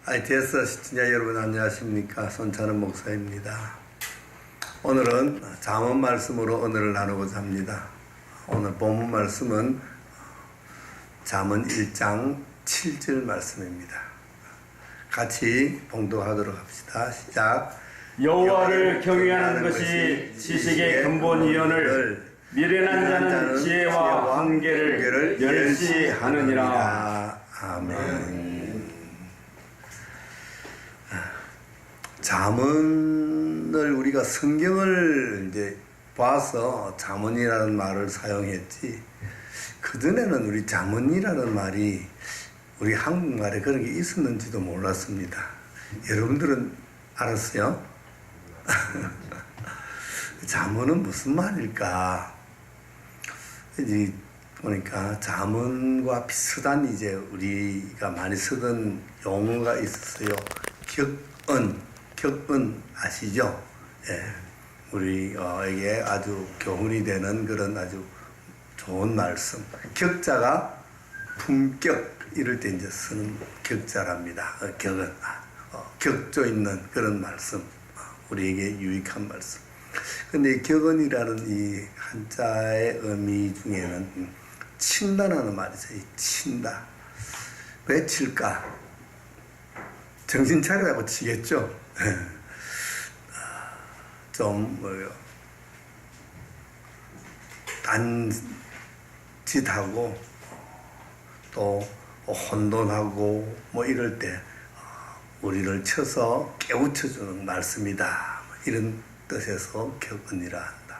ITS 시청자 여러분 안녕하십니까? 손찬원 목사입니다. 오늘은 잠언 말씀으로 언어를 나누고자 합니다. 오늘 본문 말씀은 잠언 1장 7절 말씀입니다. 같이 봉독하도록 합시다. 시작. 여호와를 경외하는 것이 지식의 근본이언을 미련한 자는 지혜와 훈계를 멸시하느니라. 아멘. 잠언을 우리가 성경을 이제 봐서 잠언이라는 말을 사용했지, 그전에는 우리 잠언이라는 말이 우리 한국말에 그런 게 있었는지도 몰랐습니다. 여러분들은 알았어요? 잠언은 무슨 말일까? 이제 보니까 잠언과 비슷한 이제 우리가 많이 쓰던 용어가 있었어요. 격언 아시죠? 예. 우리에게 아주 교훈이 되는 그런 아주 좋은 말씀. 격자가 품격 이럴 때 이제 쓰는 격자랍니다. 격언. 격조 있는 그런 말씀. 우리에게 유익한 말씀. 근데 격언이라는 이 한자의 의미 중에는 친다라는 말이죠. 이 친다. 왜 칠까? 정신 차리라고 치겠죠? 좀, 딴짓하고, 또, 혼돈하고, 이럴 때, 우리를 쳐서 깨우쳐주는 말씀이다. 이런 뜻에서 격언이라 한다.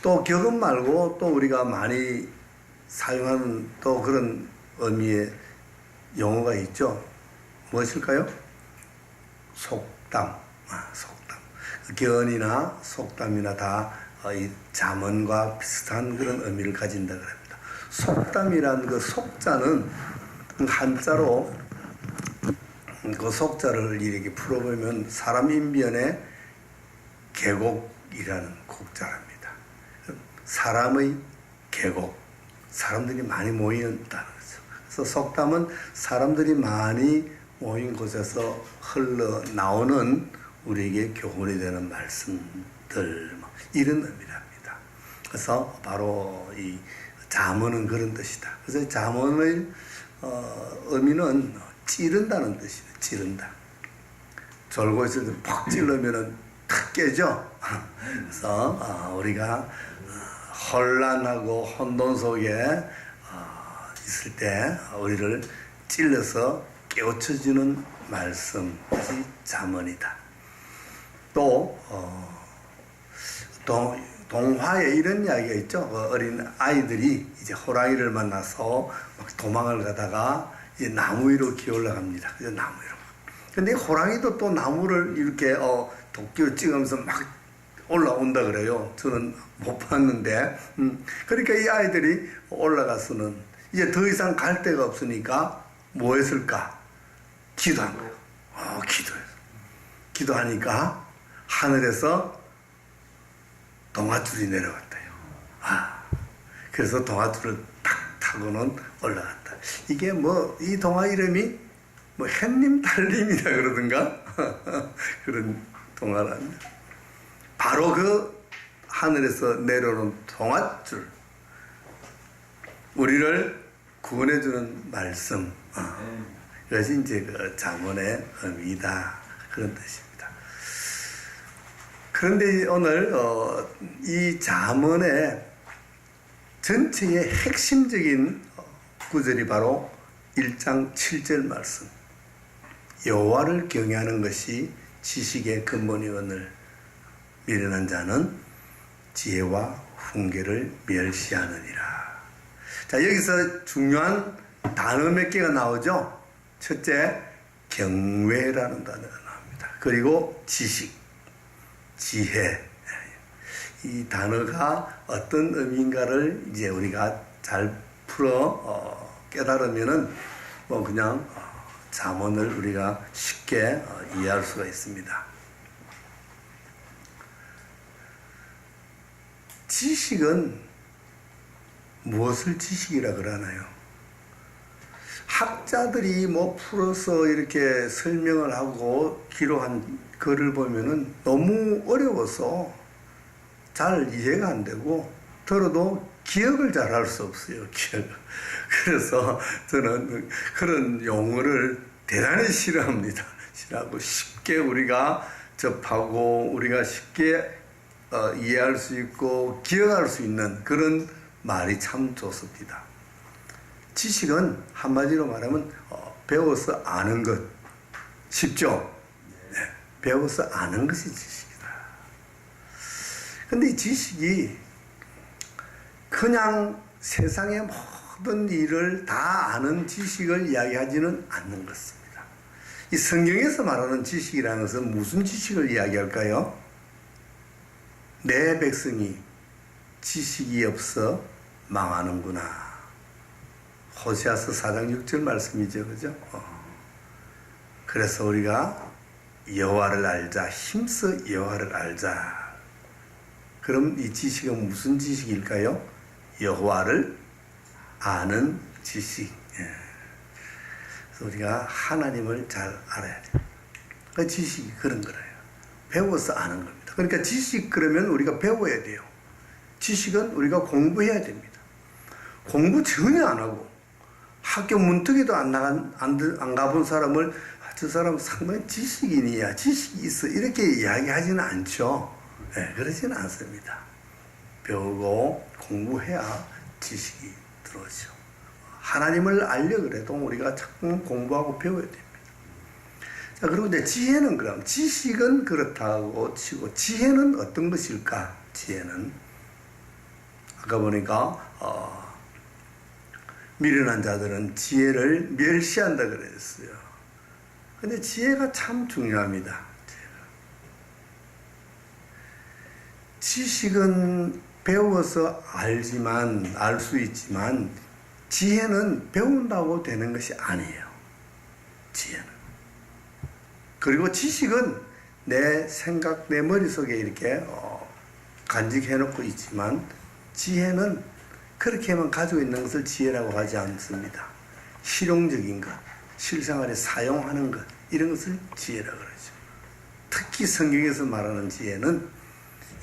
또, 격언 말고 또 우리가 많이 사용하는 또 그런 의미의 용어가 있죠. 무엇일까요? 속담. 속담. 견이나 속담이나 다 이 잠언과 비슷한 그런 의미를 가진다 그럽니다. 속담이란 그 속자는 한자로 그 속자를 이렇게 풀어보면 사람 인변의 계곡이라는 곡자랍니다. 사람의 계곡. 사람들이 많이 모인다는 거죠. 그래서 속담은 사람들이 많이 모인 곳에서 흘러나오는 우리에게 교훈이 되는 말씀들, 이런 의미랍니다. 그래서 바로 이 잠언은 그런 뜻이다. 그래서 잠언의 의미는 찌른다는 뜻이에요. 찌른다. 졸고 있을 때 팍 찌르면은 탁 깨죠. 그래서 우리가 혼란하고 혼돈 속에 있을 때 우리를 찔러서 깨우쳐주는 말씀이 잠언이다. 또 동화에 이런 이야기가 있죠. 어린 아이들이 이제 호랑이를 만나서 막 도망을 가다가 이제 나무 위로 기어 올라갑니다. 그래서 나무 위로. 근데 호랑이도 또 나무를 이렇게 도끼로 찍으면서 막 올라온다 그래요. 저는 못 봤는데. 그러니까 이 아이들이 올라가서는 이제 더 이상 갈 데가 없으니까 뭐 했을까? 기도한 거예요. 기도했어. 기도하니까 하늘에서 동아줄이 내려왔대요. 그래서 동아줄을 탁 타고는 올라갔다. 이게 이 동화 이름이 햇님 달님이라 그러던가? 그런 동화랍니다. 바로 그 하늘에서 내려오는 동아줄, 우리를 구원해주는 말씀, 이것이 이제 그 잠언의 의미다. 그런 뜻입니다. 그런데 오늘 이 잠언의 전체의 핵심적인 구절이 바로 1장 7절 말씀. 여호와를 경외하는 것이 지식의 근본이오늘 미련한 자는 지혜와 훈계를 멸시하느니라. 자, 여기서 중요한 단어 몇 개가 나오죠. 첫째, 경외라는 단어가 나옵니다. 그리고 지식, 지혜. 이 단어가 어떤 의미인가를 이제 우리가 잘 풀어 깨달으면은 그냥 잠언을 우리가 쉽게 이해할 수가 있습니다. 지식은 무엇을 지식이라 그러나요? 학자들이 뭐 풀어서 이렇게 설명을 하고 기록한 글을 보면은 너무 어려워서 잘 이해가 안 되고 들어도 기억을 잘 할 수 없어요. 기억. 그래서 저는 그런 용어를 대단히 싫어합니다. 싫어하고 쉽게 우리가 접하고 우리가 쉽게 이해할 수 있고 기억할 수 있는 그런 말이 참 좋습니다. 지식은 한마디로 말하면 배워서 아는 것. 쉽죠? 네. 배워서 아는 것이 지식이다. 근데 이 지식이 그냥 세상의 모든 일을 다 아는 지식을 이야기하지는 않는 것입니다. 이 성경에서 말하는 지식이라는 것은 무슨 지식을 이야기할까요? 내 백성이 지식이 없어 망하는구나. 호세아서 4장 6절 말씀이죠. 그죠? 그래서 우리가 여호와를 알자. 힘써 여호와를 알자. 그럼 이 지식은 무슨 지식일까요? 여호와를 아는 지식. 그래서 우리가 하나님을 잘 알아야 돼요. 그 지식이 그런 거예요. 배워서 아는 겁니다. 그러니까 지식 그러면 우리가 배워야 돼요. 지식은 우리가 공부해야 됩니다. 공부 전혀 안 하고 학교 문턱에도 안 가본 사람을 저 사람 상당히 지식인이야, 지식이 있어 이렇게 이야기하지는 않죠. 네, 그러지는 않습니다. 배우고 공부해야 지식이 들어오죠. 하나님을 알려 그래도 우리가 자꾸 공부하고 배워야 됩니다. 자, 그리고 이제 지혜는 그럼 지식은 그렇다고 치고 지혜는 어떤 것일까? 지혜는 아까 보니까 미련한 자들은 지혜를 멸시한다 그랬어요. 근데 지혜가 참 중요합니다. 지식은 배워서 알지만 알 수 있지만 지혜는 배운다고 되는 것이 아니에요. 지혜는. 그리고 지식은 내 생각, 내 머릿속에 이렇게 간직해 놓고 있지만 지혜는 그렇게만 가지고 있는 것을 지혜라고 하지 않습니다. 실용적인 것, 실생활에 사용하는 것, 이런 것을 지혜라고 그러죠. 특히 성경에서 말하는 지혜는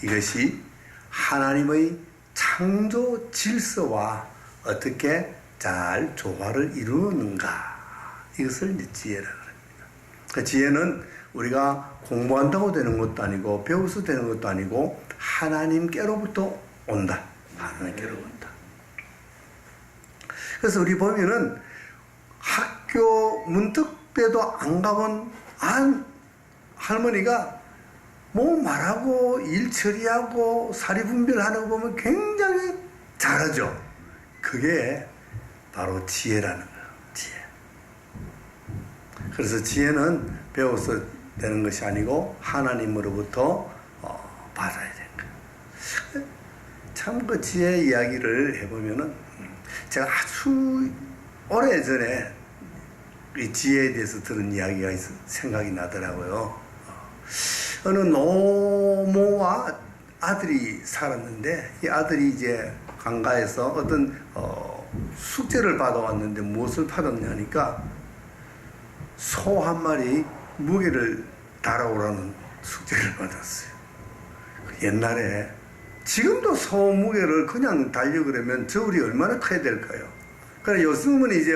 이것이 하나님의 창조 질서와 어떻게 잘 조화를 이루는가, 이것을 이제 지혜라고 합니다. 그 지혜는 우리가 공부한다고 되는 것도 아니고 배워서 되는 것도 아니고 하나님께로부터 온다. 하나님께로부터 온다. 그래서 우리 보면은 학교 문턱배도 안 가본 할머니가 뭐 말하고 일 처리하고 사리분별하는 거 보면 굉장히 잘하죠. 그게 바로 지혜라는 거예요. 지혜. 그래서 지혜는 배워서 되는 것이 아니고 하나님으로부터 받아야 되는 거예요. 참 그 지혜 이야기를 해보면은 제가 아주 오래전에 이 지혜에 대해서 들은 이야기가 생각이 나더라고요. 어느 노모와 아들이 살았는데 이 아들이 이제 강가에서 어떤 숙제를 받아왔는데 무엇을 받았냐니까 소 한 마리 무게를 달아오라는 숙제를 받았어요. 옛날에 지금도 소 무게를 그냥 달려 그러면 저울이 얼마나 커야 될까요? 그래 요즘은 이제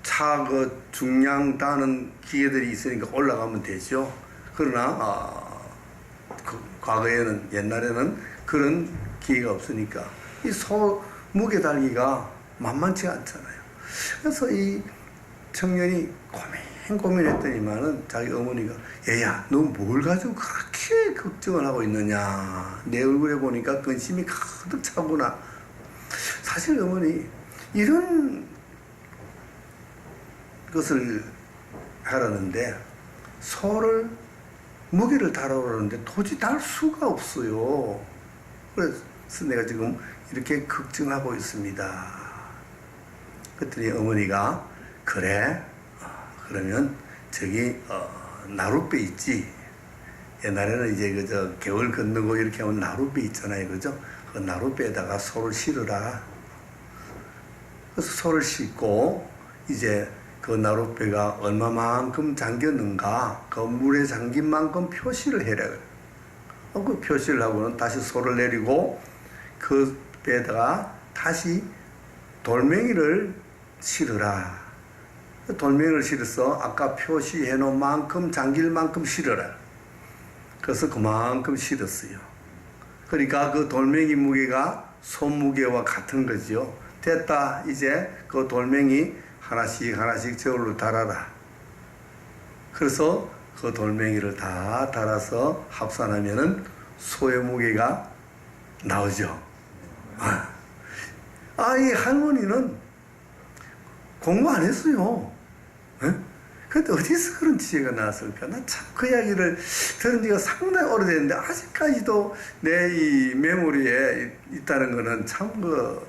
차 그 중량 다는 기계들이 있으니까 올라가면 되죠. 그러나 과거에는 옛날에는 그런 기계가 없으니까 이 소 무게 달기가 만만치 않잖아요. 그래서 이 청년이 고민했더니만은 자기 어머니가 얘야 너 뭘 가지고 그렇게 걱정을 하고 있느냐, 내 얼굴에 보니까 근심이 가득 차구나. 사실 어머니 이런 것을 하라는데 소를 무게를 달아오라는데 도저히 달 수가 없어요. 그래서 내가 지금 이렇게 걱정하고 있습니다. 그랬더니 어머니가 그래 그러면 저기 나룻배 있지. 옛날에는 이제 그저 겨울 건너고 이렇게 하면 나룻배 있잖아요, 그죠? 그 나룻배에다가 소를 실으라. 그래서 소를 싣고 이제 그 나룻배가 얼마만큼 잠겼는가 그 물에 잠긴 만큼 표시를 해라. 그 표시를 하고는 다시 소를 내리고 그 배에다가 다시 돌멩이를 실으라. 돌멩이를 실어서 아까 표시해 놓은 만큼 잠길 만큼 실어라. 그래서 그만큼 실었어요. 그러니까 그 돌멩이 무게가 손무게와 같은 거죠. 됐다. 이제 그 돌멩이 하나씩 하나씩 저울로 달아라. 그래서 그 돌멩이를 다 달아서 합산하면은 소의 무게가 나오죠. 이 할머니는 공부 안 했어요. 근데 어디서 그런 지혜가 나왔을까? 나 참 그 이야기를 들은 지가 상당히 오래됐는데 아직까지도 내 이 메모리에 있다는 거는 참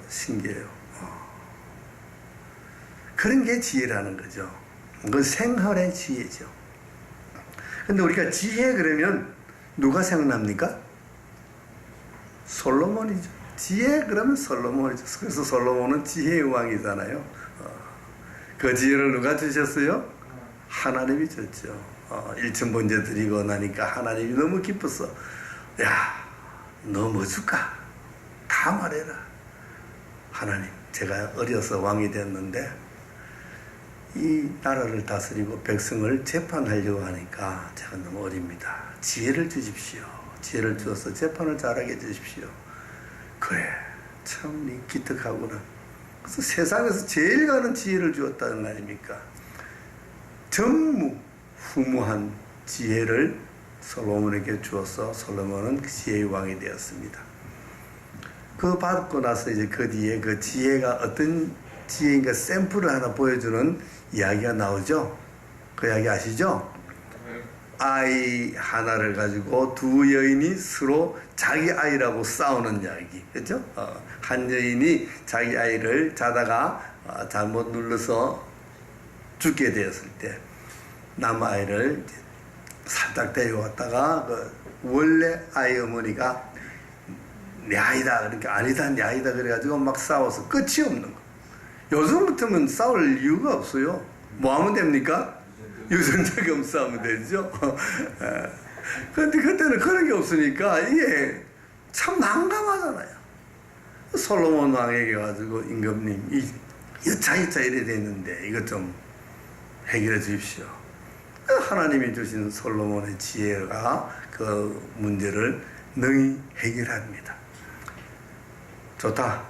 신기해요. 그런 게 지혜라는 거죠. 그 생활의 지혜죠. 근데 우리가 지혜 그러면 누가 생각납니까? 솔로몬이죠. 지혜 그러면 솔로몬이죠. 그래서 솔로몬은 지혜의 왕이잖아요. 그 지혜를 누가 주셨어요? 하나님이 줬죠. 일천번제 드리고 나니까 하나님이 너무 기뻤어. 야, 너 뭐 줄까? 다 말해라. 하나님, 제가 어려서 왕이 됐는데 이 나라를 다스리고 백성을 재판하려고 하니까 제가 너무 어립니다. 지혜를 주십시오. 지혜를 주어서 재판을 잘하게 해주십시오. 그래, 참 기특하구나. 그래서 세상에서 제일 가는 지혜를 주었다는 거 아닙니까? 전무후무한 지혜를 솔로몬에게 주어서 솔로몬은 지혜의 왕이 되었습니다. 그 받고 나서 이제 그 뒤에 그 지혜가 어떤 지혜인가 샘플을 하나 보여주는 이야기가 나오죠. 그 이야기 아시죠? 아이 하나를 가지고 두 여인이 서로 자기 아이라고 싸우는 이야기. 그렇죠? 한 여인이 자기 아이를 자다가 잘못 눌러서 죽게 되었을 때 남아이를 살짝 데려왔다가 원래 아이 어머니가 내 아이다 그러니까 아니다 내 아이다 그래가지고 막 싸워서 끝이 없는 거. 요즘 같으면 싸울 이유가 없어요. 뭐 하면 됩니까? 유전자금 싸우면 되죠. 그런데 그때는 그런 게 없으니까 이게 참 난감하잖아요. 솔로몬 왕에게 가지고 임금님 이 여차여차 이래 됐는데 이것 좀 해결해 주십시오. 하나님이 주신 솔로몬의 지혜가 그 문제를 능히 해결합니다. 좋다.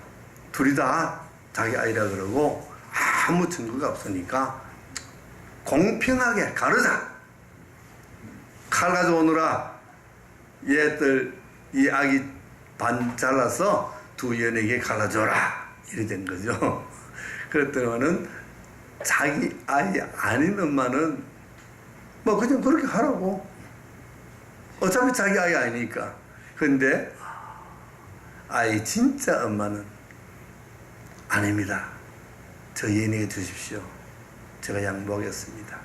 둘이 다 자기 아이라 그러고 아무 증거가 없으니까 공평하게 가르자. 칼 가져오느라 얘들 이 아기 반 잘라서 두 연에게 갈라줘라. 이래 된 거죠. 그랬더니는 자기 아이 아닌 엄마는 뭐 그냥 그렇게 하라고. 어차피 자기 아이 아니니까. 근데 아이 진짜 엄마는 아닙니다. 저 얘에게 주십시오. 제가 양보하겠습니다.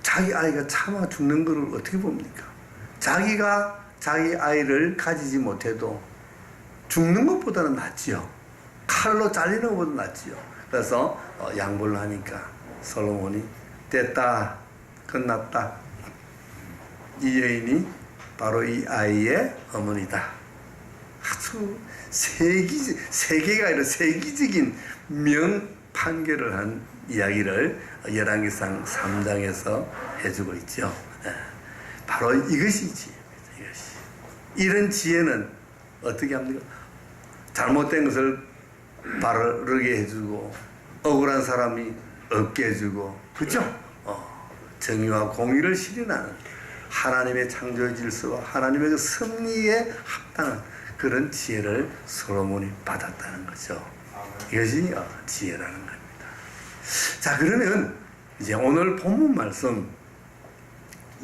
자기 아이가 참아 죽는 것을 어떻게 봅니까? 자기가 자기 아이를 가지지 못해도 죽는 것보다는 낫지요. 칼로 잘리는 것보다 낫지요. 그래서 양보를 하니까 솔로몬이 됐다. 끝났다. 이 여인이 바로 이 아이의 어머니다. 아주 세계가 아니라 세계적인 명판결을 한 이야기를 열왕기상 3장에서 해주고 있죠. 바로 이것이 지혜입니다. 이것이. 이런 지혜는 어떻게 합니까? 잘못된 것을 바르게 해주고 억울한 사람이 없게 해주고 그죠? 정의와 공의를 실현하는 하나님의 창조의 질서와 하나님의 그 섭리에 합당한 그런 지혜를 솔로몬이 받았다는 거죠. 이것이 지혜라는 겁니다. 자, 그러면 이제 오늘 본문 말씀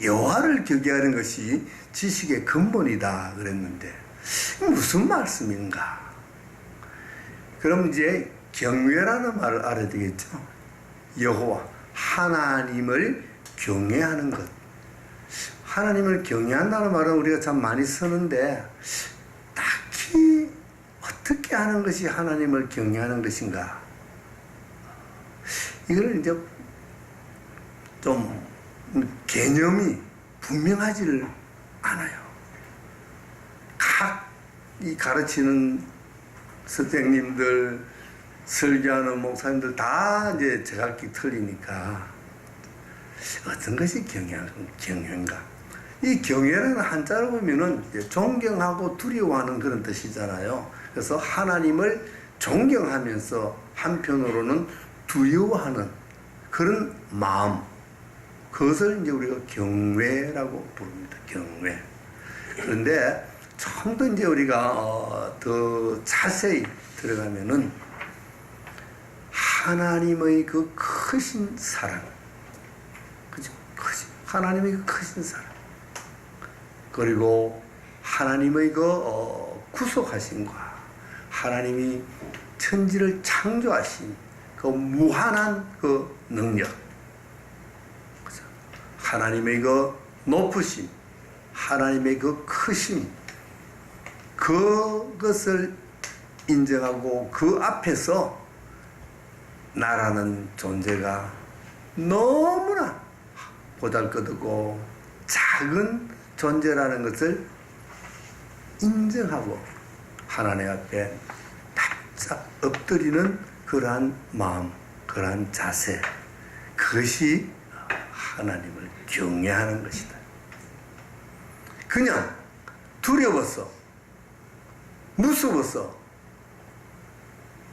여호와를 경외하는 것이 지식의 근본이다 그랬는데 무슨 말씀인가? 그럼 이제 경외라는 말을 알아야 되겠죠. 여호와 하나님을 경외하는 것. 하나님을 경외한다는 말은 우리가 참 많이 쓰는데 딱히 어떻게 하는 것이 하나님을 경외하는 것인가? 이걸 이제 좀 개념이 분명하지를 않아요. 각 이 가르치는 선생님들, 설교하는 목사님들 다 이제 제각기 틀리니까 어떤 것이 경외인가? 이 경외라는 한자로 보면은 존경하고 두려워하는 그런 뜻이잖아요. 그래서 하나님을 존경하면서 한편으로는 두려워하는 그런 마음, 그것을 이제 우리가 경외라고 부릅니다. 경외. 그런데 좀 더 이제 우리가 더 자세히 들어가면은 하나님의 그 크신 사랑, 그죠? 하나님의 그 크신 사랑, 그리고 하나님의 그 구속하심과 하나님이 천지를 창조하신 그 무한한 그 능력, 그죠? 하나님의 그 높으심, 하나님의 그 크심, 그것을 인정하고 그 앞에서 나라는 존재가 너무나 보잘것없고 작은 존재라는 것을 인정하고 하나님 앞에 납작 엎드리는 그러한 마음, 그러한 자세, 그것이 하나님을 경외하는 것이다. 그냥 두려워서, 무서워서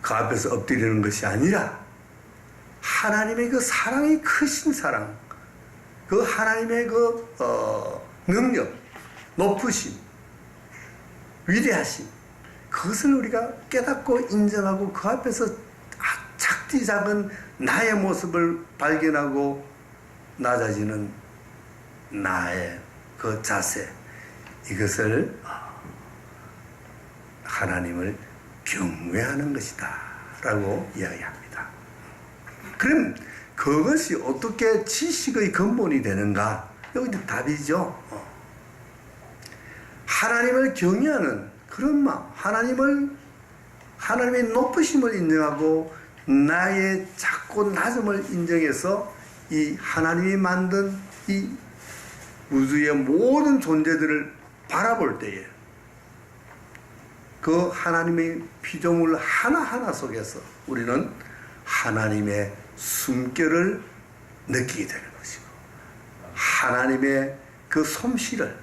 그 앞에서 엎드리는 것이 아니라 하나님의 그 사랑이 크신 사랑, 그 하나님의 그 능력, 높으심, 위대하심, 그것을 우리가 깨닫고 인정하고 그 앞에서 작디 작은 나의 모습을 발견하고 낮아지는 나의 그 자세, 이것을 하나님을 경외하는 것이다 라고 이야기합니다. 그럼 그것이 어떻게 지식의 근본이 되는가? 여기 답이죠. 하나님을 경외하는 그런 마음, 하나님의 높으심을 인정하고 나의 작고 낮음을 인정해서 이 하나님이 만든 이 우주의 모든 존재들을 바라볼 때에 그 하나님의 피조물 하나하나 속에서 우리는 하나님의 숨결을 느끼게 되는 것이고 하나님의 그 솜씨를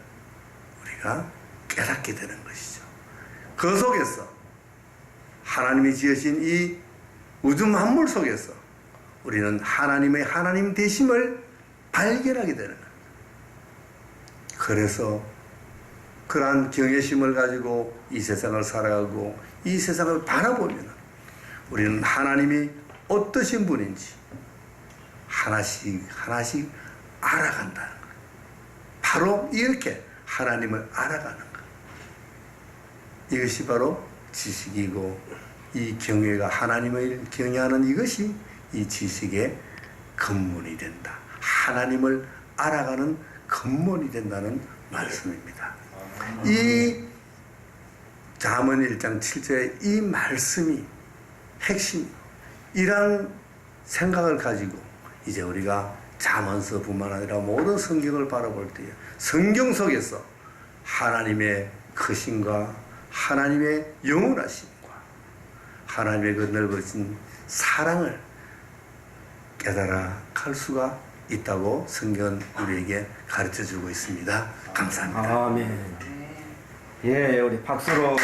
우리가 깨닫게 되는 것이죠. 그 속에서 하나님이 지으신 이 우주 만물 속에서 우리는 하나님의 하나님 되심을 발견하게 되는 거예요. 그래서 그러한 경외심을 가지고 이 세상을 살아가고 이 세상을 바라보면 우리는 하나님이 어떠신 분인지 하나씩 하나씩 알아간다는 거예요. 바로 이렇게 하나님을 알아가는 거예요. 이것이 바로 지식이고 이 경외가 하나님을 경외하는 이것이 이 지식의 근본이 된다. 하나님을 알아가는 근본이 된다는 말씀입니다. 이 잠언 1장 7절의 이 말씀이 핵심, 이러한 생각을 가지고 이제 우리가 잠언서뿐만 아니라 모든 성경을 바라볼 때에 성경 속에서 하나님의 크심과 하나님의 영원하심과 하나님의 그 넓어진 사랑을 깨달아 갈 수가 있다고 성경은 우리에게 가르쳐 주고 있습니다. 감사합니다. 아멘. 예, 우리 박수로